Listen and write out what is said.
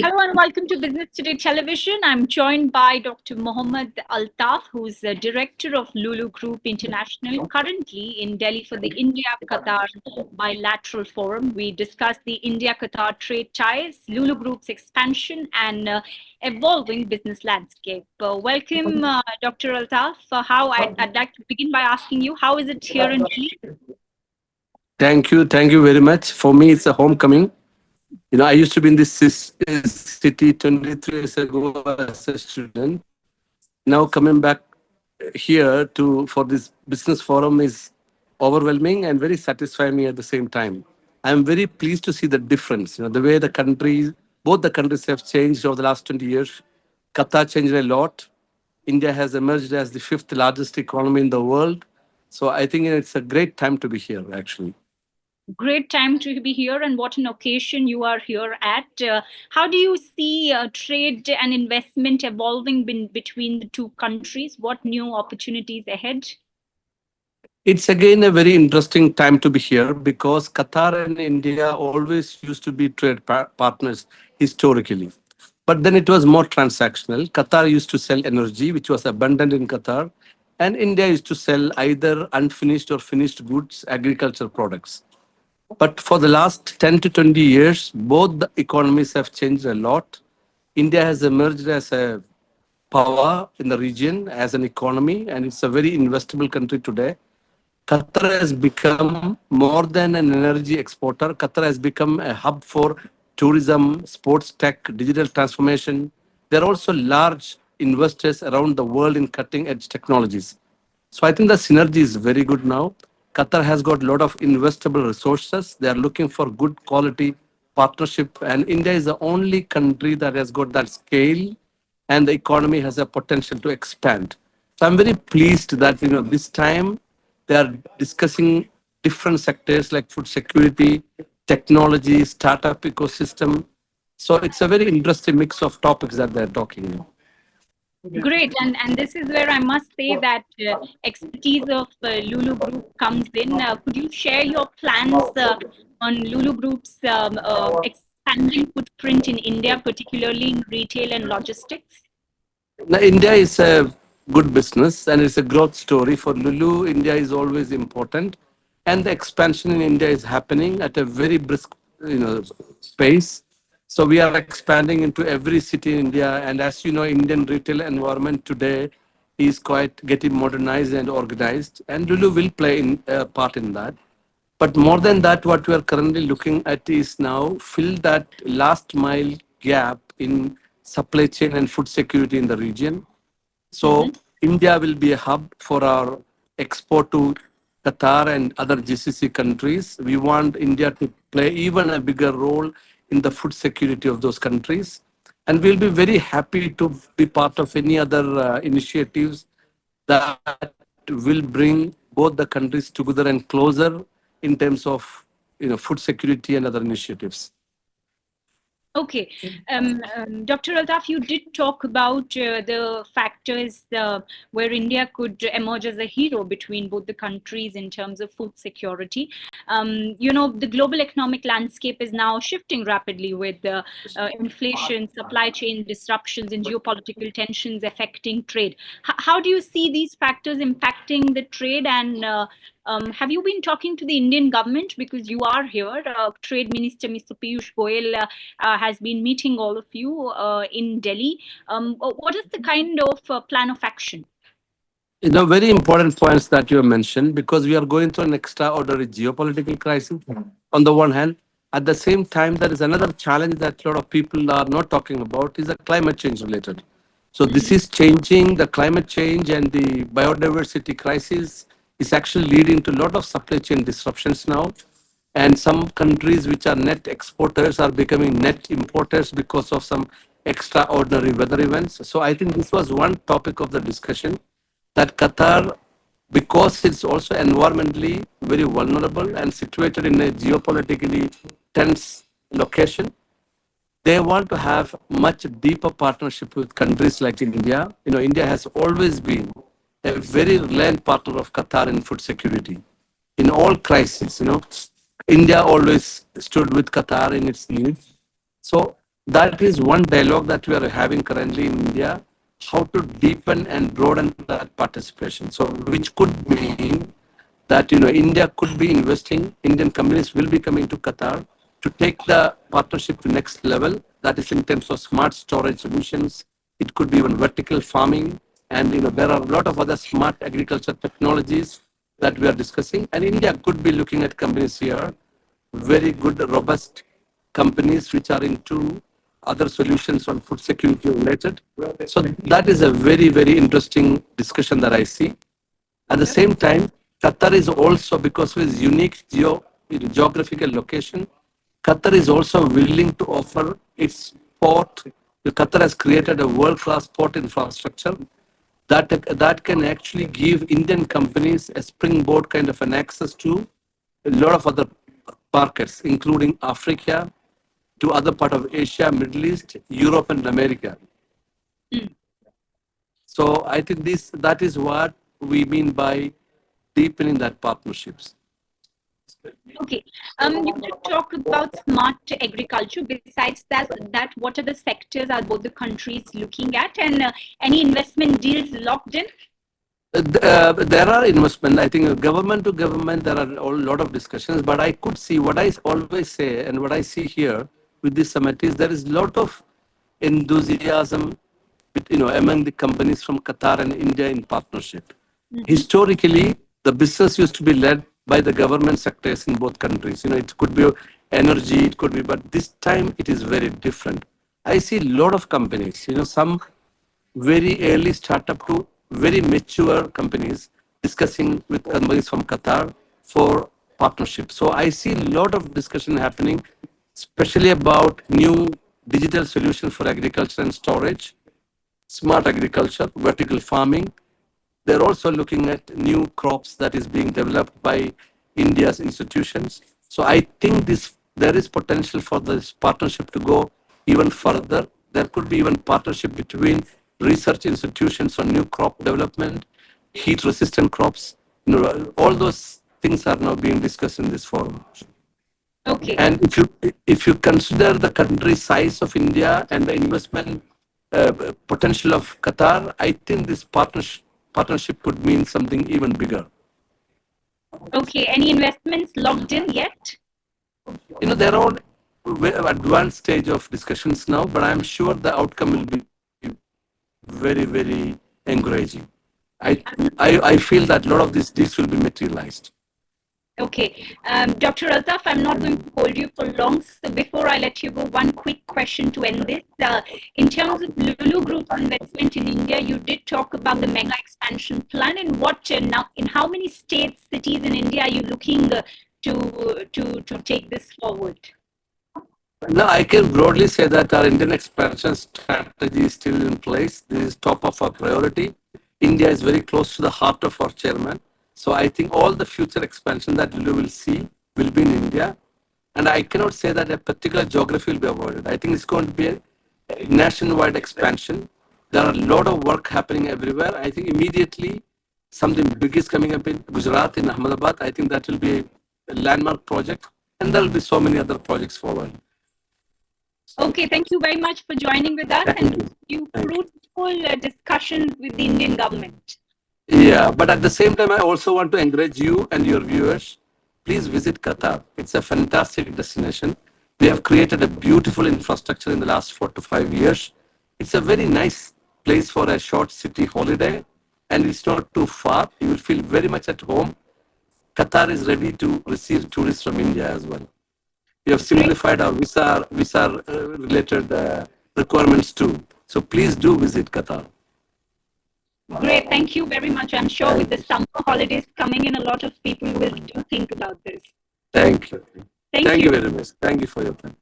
Hello and welcome to Business Today Television. I'm joined by Dr. Mohamed Althaf, who's the director of Lulu Group International, currently in Delhi for the India-Qatar Bilateral Forum. We discuss the India-Qatar trade ties, Lulu Group's expansion, and evolving business landscape. Welcome, Dr. Althaf. I'd like to begin by asking you, how is it here in Delhi? Thank you very much. For me, it's a homecoming. I used to be in this city 23 years ago as a student. Now coming back here to for this business forum is overwhelming and very satisfying me at the same time. I'm very pleased to see the difference. The way both the countries have changed over the last 20 years. Qatar changed a lot. India has emerged as the fifth largest economy in the world. So I think it's a great time to be here, actually. Great time to be here, and what an occasion you are here at. How do you see trade and investment evolving between the two countries? What new opportunities ahead? It's again a very interesting time to be here because Qatar and India always used to be trade partners historically. But then it was more transactional. Qatar used to sell energy, which was abundant in Qatar, and India used to sell either unfinished or finished goods, agriculture products. But for the last 10 to 20 years, both the economies have changed a lot. India has emerged as a power in the region, as an economy, and it's a very investable country today. Qatar has become more than an energy exporter. Qatar has become a hub for tourism, sports tech, digital transformation. There are also large investors around the world in cutting edge technologies. So I think the synergy is very good now. Qatar has got a lot of investable resources. They are looking for good quality partnership, and India is the only country that has got that scale, and the economy has a potential to expand. So I'm very pleased that this time they are discussing different sectors like food security, technology, startup ecosystem. So it's a very interesting mix of topics that they're talking about. Great, and this is where I must say that expertise of Lulu Group comes in. Could you share your plans on Lulu Group's expanding footprint in India, particularly in retail and logistics? Now, India is a good business and it's a growth story for Lulu. India is always important, and the expansion in India is happening at a very brisk, pace. So we are expanding into every city in India, and as you know, Indian retail environment today is quite getting modernized and organized, and Lulu will play a part in that. But more than that, what we are currently looking at is now fill that last mile gap in supply chain and food security in the region. So India will be a hub for our export to Qatar and other GCC countries. We want India to play even a bigger role in the food security of those countries. And we'll be very happy to be part of any other initiatives that will bring both the countries together and closer in terms of food security and other initiatives. Okay. Dr. Altaf, you did talk about the factors where India could emerge as a hero between both the countries in terms of food security. The global economic landscape is now shifting rapidly with inflation, supply chain disruptions, and geopolitical tensions affecting trade. How do you see these factors impacting the trade, and have you been talking to the Indian government, because you are here? Trade Minister Mr. Piyush Goyal has been meeting all of you in Delhi. What is the kind of plan of action? Very important points that you have mentioned, because we are going through an extraordinary geopolitical crisis on the one hand. At the same time, there is another challenge that a lot of people are not talking about, is the climate change related. So this is changing the climate change, and the biodiversity crisis is actually leading to a lot of supply chain disruptions now. And some countries which are net exporters are becoming net importers because of some extraordinary weather events. So I think this was one topic of the discussion, that Qatar, because it's also environmentally very vulnerable and situated in a geopolitically tense location, they want to have much deeper partnership with countries like India. India has always been a very reliant partner of Qatar in food security. In all crises, India always stood with Qatar in its needs. So That is one dialogue that we are having currently in India, how to deepen and broaden that participation. So, which could mean that India could be investing, Indian companies will be coming to Qatar to take the partnership to next level. That is in terms of smart storage solutions. It could be even vertical farming, and there are a lot of other smart agriculture technologies that we are discussing. And India could be looking at companies here, very good, robust companies which are into other solutions on food security related. So that is a very, very interesting discussion that I see. At the same time, Qatar is also, because of its unique geographical location, Qatar is also willing to offer its port. Qatar has created a world-class port infrastructure that can actually give Indian companies a springboard kind of an access to a lot of other markets, including Africa, to other part of Asia, Middle East, Europe, and America. So I think that is what we mean by deepening that partnerships. Okay. You did talk about smart agriculture. Besides that, what other sectors are both the countries looking at, and any investment deals locked in? There are investment. I think government to government, there are a lot of discussions. But I could see what I always say, and what I see here with this summit is there is a lot of enthusiasm, among the companies from Qatar and India in partnership. Historically, the business used to be led by the government sectors in both countries. It could be energy, it could be, but this time it is very different. I see a lot of companies, some very early startup to very mature companies discussing with companies from Qatar for partnership. So I see a lot of discussion happening, especially about new digital solutions for agriculture and storage, smart agriculture, vertical farming. They're also looking at new crops that is being developed by India's institutions. So I think there is potential for this partnership to go even further. There could be even partnership between research institutions on new crop development, heat resistant crops. All those things are now being discussed in this forum. Okay. And if you consider the country size of India and the investment potential of Qatar, I think this partnership could mean something even bigger. Okay. Any investments locked in yet? They're all advanced stage of discussions now, but I'm sure the outcome will be very, very encouraging. I feel that a lot of these deals will be materialized. Okay. Dr. Altaf, I'm not going to hold you for long. So before I let you go, one quick question to end this. In terms of Lulu Group's investment in India, you did talk about the mega expansion plan. In how many states, cities in India are you looking to take this forward? No, I can broadly say that our Indian expansion strategy is still in place. This is top of our priority. India is very close to the heart of our chairman. So I think all the future expansion that we will see will be in India. And I cannot say that a particular geography will be avoided. I think it's going to be a nationwide expansion. There are a lot of work happening everywhere. I think immediately something big is coming up in Gujarat, in Ahmedabad. I think that will be a landmark project. And there will be so many other projects following. Okay, thank you very much for joining with us and you fruitful discussions with the Indian government. Yeah, but at the same time, I also want to encourage you and your viewers. Please visit Qatar. It's a fantastic destination. We have created a beautiful infrastructure in the last 4 to 5 years. It's a very nice place for a short city holiday, and it's not too far. You will feel very much at home. Qatar is ready to receive tourists from India as well. We have simplified our visa related requirements too. So please do visit Qatar. Great, thank you very much. I'm sure with the summer holidays coming in, a lot of people will do think about this. Thank you. Thank you very much. Thank you for your time.